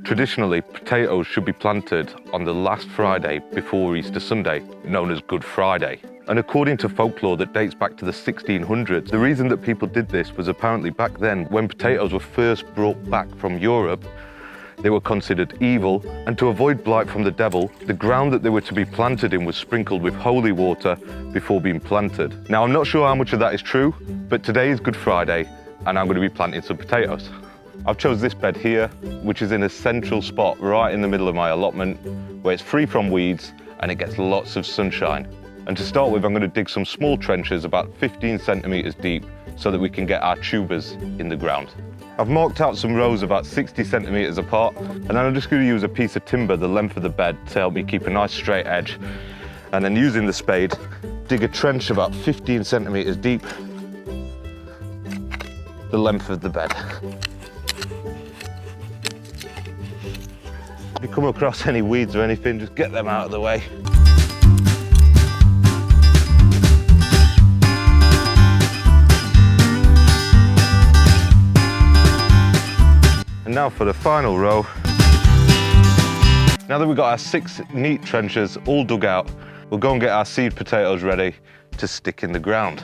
Traditionally, potatoes should be planted on the last Friday before Easter Sunday, known as Good Friday. And according to folklore that dates back to the 1600s, the reason that people did this was apparently back then, when potatoes were first brought back from Europe, they were considered evil, and to avoid blight from the devil, the ground that they were to be planted in was sprinkled with holy water before being planted. Now, I'm not sure how much of that is true, but today is Good Friday, and I'm going to be planting some potatoes. I've chose this bed here, which is in a central spot right in the middle of my allotment, where it's free from weeds and it gets lots of sunshine. And to start with, I'm going to dig some small trenches about 15 centimetres deep so that we can get our tubers in the ground. I've marked out some rows about 60 centimetres apart, and then I'm just going to use a piece of timber the length of the bed to help me keep a nice straight edge. And then using the spade, dig a trench about 15 centimetres deep, the length of the bed. If you come across any weeds or anything, just get them out of the way. And now for the final row. Now that we've got our 6 neat trenches all dug out, we'll go and get our seed potatoes ready to stick in the ground.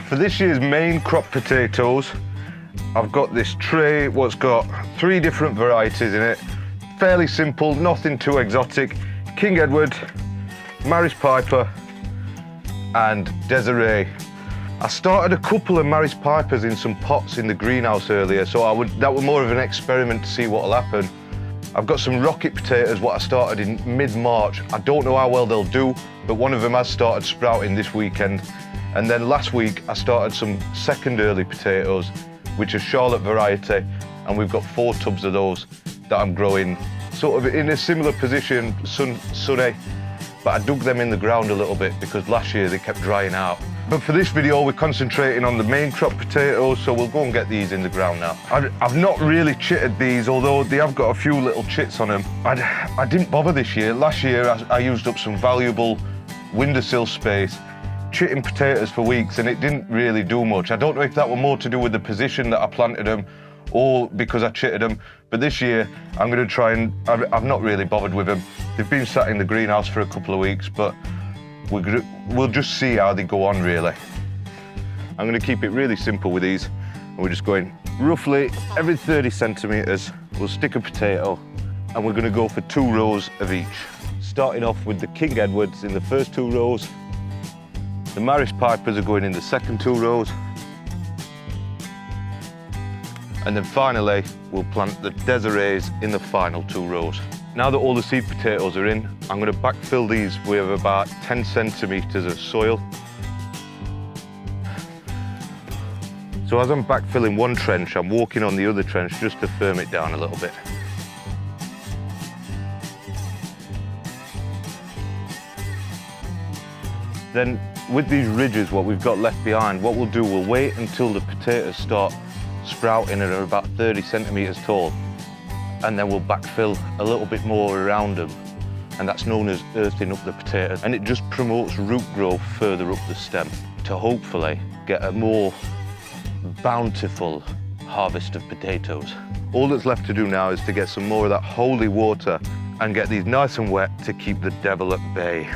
For this year's main crop potatoes, I've got this tray what's got 3 different varieties in it. Fairly simple, nothing too exotic. King Edward, Maris Piper, and Desiree. I started a couple of Maris Pipers in some pots in the greenhouse earlier, so that was more of an experiment to see what'll happen. I've got some rocket potatoes what I started in mid-March. I don't know how well they'll do, but one of them has started sprouting this weekend. And then last week I started some second early potatoes, which are Charlotte variety, and we've got 4 tubs of those that I'm growing sort of in a similar position, sunny, but I dug them in the ground a little bit because last year they kept drying out. But for this video we're concentrating on the main crop potatoes, so we'll go and get these in the ground now. I've not really chitted these, although they have got a few little chits on them. I didn't bother this year. Last year I used up some valuable windowsill space chitting potatoes for weeks, and it didn't really do much. I don't know if that were more to do with the position that I planted them or because I chitted them, but this year I'm going to try and, I've not really bothered with them. They've been sat in the greenhouse for a couple of weeks, but we'll just see how they go on really. I'm going to keep it really simple with these, and we're just going roughly every 30 centimetres, we'll stick a potato, and we're going to go for 2 rows of each. Starting off with the King Edwards in the first 2 rows, the Maris Pipers are going in the second 2 rows. And then finally, we'll plant the Desirees in the final 2 rows. Now that all the seed potatoes are in, I'm going to backfill these with about 10 centimetres of soil. So as I'm backfilling one trench, I'm walking on the other trench just to firm it down a little bit. Then with these ridges, what we've got left behind, what we'll do, we'll wait until the potatoes start sprouting and are about 30 centimetres tall, and then we'll backfill a little bit more around them, and that's known as earthing up the potatoes, and it just promotes root growth further up the stem to hopefully get a more bountiful harvest of potatoes. All that's left to do now is to get some more of that holy water and get these nice and wet to keep the devil at bay.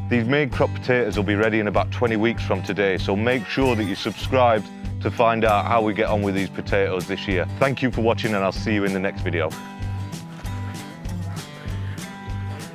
These main crop potatoes will be ready in about 20 weeks from today, so make sure that you're subscribed to find out how we get on with these potatoes this year. Thank you for watching, and I'll see you in the next video.